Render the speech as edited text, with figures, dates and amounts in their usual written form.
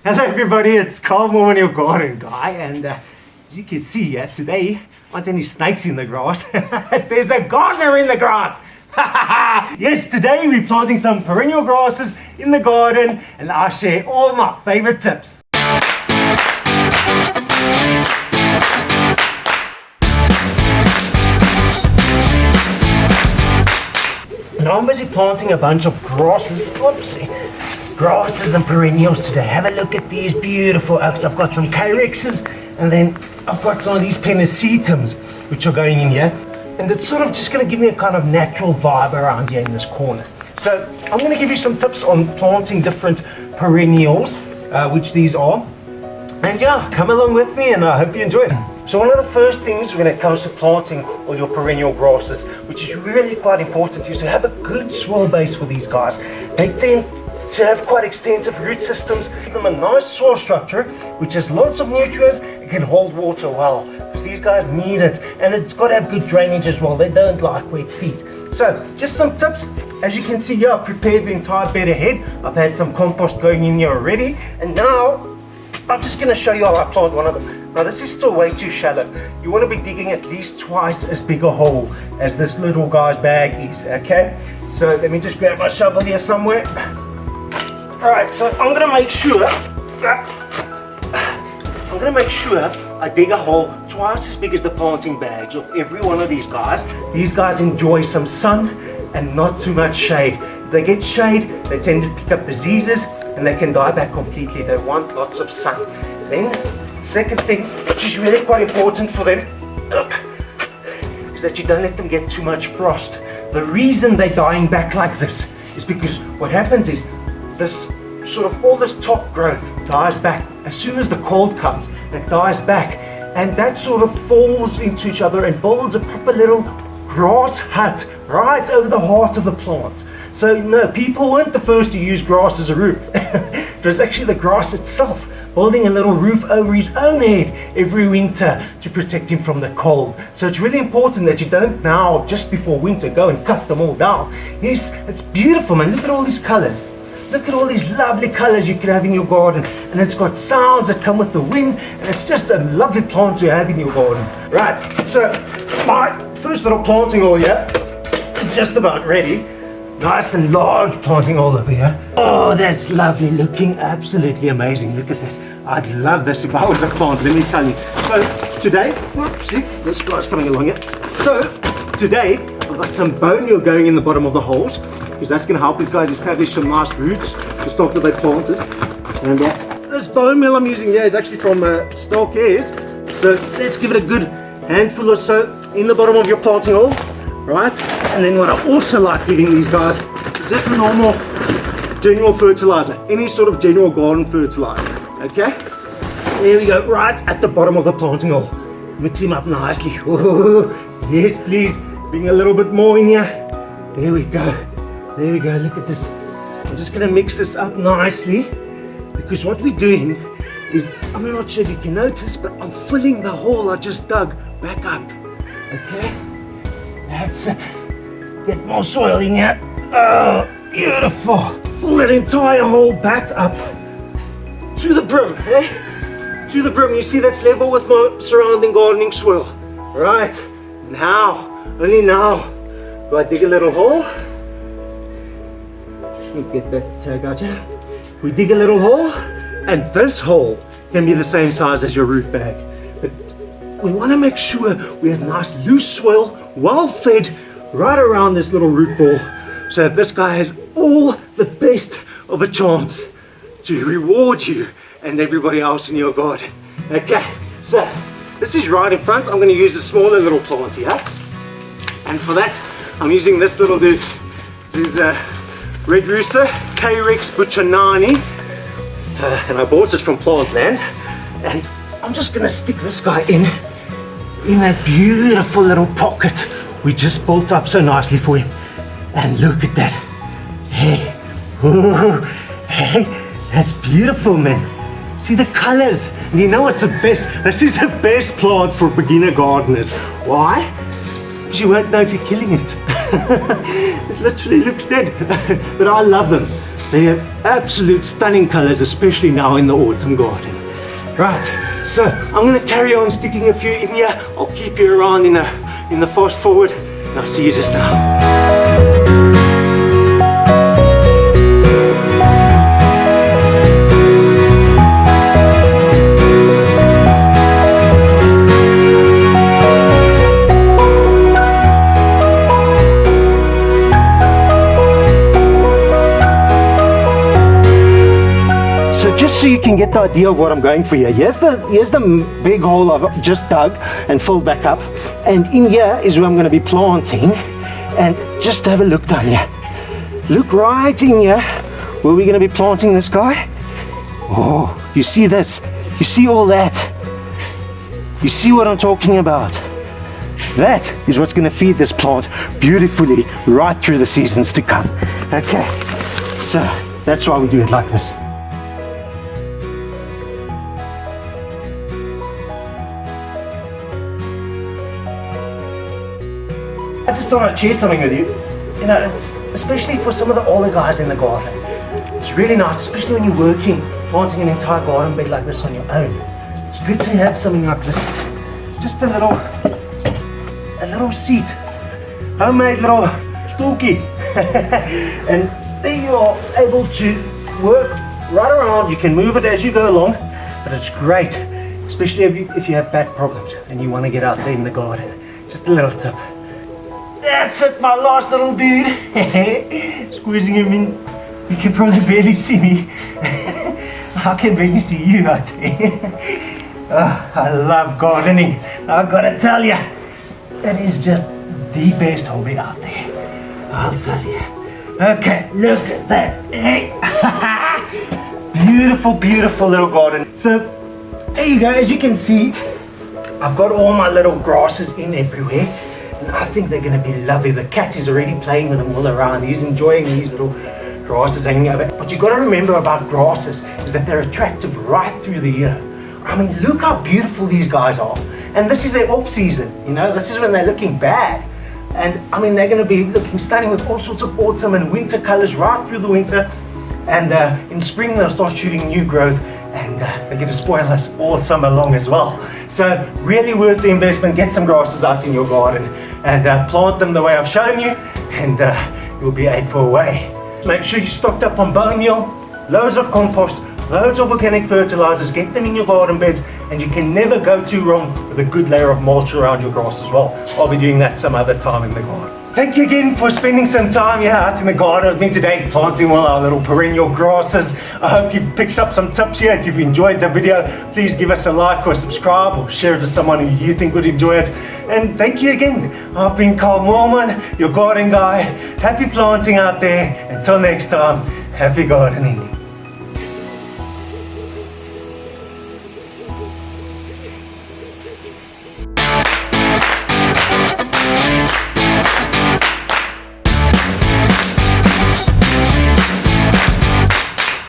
Hello everybody, it's Carl Mormon, your garden guy, and you can see today aren't any snakes in the grass. There's a gardener in the grass. Yes, today we're planting some perennial grasses in the garden, and I'll share all my favorite tips. Now I'm busy planting a bunch of grasses. Grasses and perennials today. Have a look at these beautiful oaks. I've got some Carexes, and then I've got some of these Pennisetums which are going in here, and it's sort of just going to give me a kind of natural vibe around here in this corner. So I'm going to give you some tips on planting different perennials, which these are, and yeah, come along with me and I hope you enjoy it. So one of the first things when it comes to planting all your perennial grasses, which is really quite important, is to have a good soil base for these guys. They tend to have quite extensive root systems. Give them a nice soil structure which has lots of nutrients and can hold water well, because these guys need it, and it's got to have good drainage as well. They don't like wet feet. So just some tips. As you can see here, I've prepared the entire bed ahead. I've had some compost going in here already, and now I'm just going to show you how I plant one of them. Now this is still way too shallow. You want to be digging at least twice as big a hole as this little guy's bag is, okay? So let me just grab my shovel here somewhere. Alright, so I'm going to make sure I dig a hole twice as big as the planting bags of every one of these guys. These guys enjoy some sun and not too much shade. If they get shade, they tend to pick up diseases and they can die back completely. They want lots of sun. Then, second thing, which is really quite important for them, is that you don't let them get too much frost. The reason they're dying back like this is because what happens is this sort of all this top growth dies back as soon as the cold comes. It dies back, and that sort of falls into each other and builds a proper little grass hut right over the heart of the plant. So no, people weren't the first to use grass as a roof. It was actually the grass itself building a little roof over his own head every winter to protect him from the cold. So it's really important that you don't now, just before winter, go and cut them all down. Yes, it's beautiful, man. Look at all these colors. Look at all these lovely colors you can have in your garden, and it's got sounds that come with the wind, and it's just a lovely plant to have in your garden. Right, so my first little planting hole here is just about ready. Nice and large planting hole over here. Oh, that's lovely looking, absolutely amazing. Look at this. I'd love this if I was a plant, let me tell you. So today, see, this guy's coming along here. So today, I've got some bonemeal going in the bottom of the holes, because that's going to help these guys establish some nice roots just after they planted. And this bonemeal I'm using here is actually from Carex. So let's give it a good handful or so in the bottom of your planting hole, right? And then what I also like giving these guys is just a normal general fertilizer, any sort of general garden fertilizer, okay? There we go, right at the bottom of the planting hole. Mix him up nicely. Ooh, yes, please, bring a little bit more in here. There we go. There we go, look at this. I'm just going to mix this up nicely, because what we're doing is, I'm not sure if you can notice, but I'm filling the hole I just dug back up. Okay? That's it. Get more soil in here. Oh, beautiful. Fill that entire hole back up to the brim, eh? To the brim. You see that's level with my surrounding gardening soil. Right. Now, only now, do I dig a little hole. Get that tag out here. We dig a little hole, and this hole can be the same size as your root bag. But we want to make sure we have nice loose soil, well fed, right around this little root ball, so that this guy has all the best of a chance to reward you and everybody else in your garden. Okay, so this is right in front. I'm going to use a smaller little plant here, and for that I'm using this little dude. This is red rooster, Carex buchananii, and I bought it from Plantland, and I'm just going to stick this guy in that beautiful little pocket we just built up so nicely for him. And look at that. Hey, ooh, hey, that's beautiful, man. See the colors. And you know what's the best? This is the best plant for beginner gardeners. Why? Because you won't know if you're killing it. It literally looks dead, but I love them. They have absolute stunning colors, especially now in the autumn garden. Right, so I'm gonna carry on sticking a few in here. I'll keep you around in the fast forward, and I'll see you just now. Just so you can get the idea of what I'm going for here. Here's the big hole I've just dug and filled back up. And in here is where I'm going to be planting. And just have a look down here. Look right in here where we're going to be planting this guy. Oh, you see this? You see all that? You see what I'm talking about? That is what's going to feed this plant beautifully right through the seasons to come. Okay, so that's why we do it like this. I just thought I'd share something with you. You know, it's especially for some of the older guys in the garden. It's really nice, especially when you're working, planting an entire garden bed like this on your own. It's good to have something like this. Just a little seat, homemade little stookie. And there you are able to work right around. You can move it as you go along, but it's great, especially if you have back problems and you want to get out there in the garden. Just a little tip. That's it, my last little dude. Squeezing him in. You can probably barely see me. I can barely see you out there. Oh, I love gardening. I've got to tell you, it is just the best hobby out there. I'll tell you. Okay, look at that. Beautiful, beautiful little garden. So, there you go. As you can see, I've got all my little grasses in everywhere. And I think they're going to be lovely. The cat is already playing with them all around. He's enjoying these little grasses hanging over. What you got to remember about grasses is that they're attractive right through the year. I mean, look how beautiful these guys are. And this is their off season, you know, this is when they're looking bad. And I mean, they're going to be looking stunning with all sorts of autumn and winter colors right through the winter. And in spring, they'll start shooting new growth. And they're going to spoil us all summer long as well. So really worth the investment. Get some grasses out in your garden and plant them the way I've shown you, and you'll be 8 for away. Make sure you're stocked up on bonemeal, loads of compost, loads of organic fertilizers. Get them in your garden beds, and you can never go too wrong with a good layer of mulch around your grass as well. I'll be doing that some other time in the garden. Thank you again for spending some time here out in the garden with me today, planting all our little perennial grasses. I hope you've picked up some tips here. If you've enjoyed the video, please give us a like or subscribe or share it with someone who you think would enjoy it. And thank you again. I've been Carl Moorman, your garden guy. Happy planting out there. Until next time, happy gardening.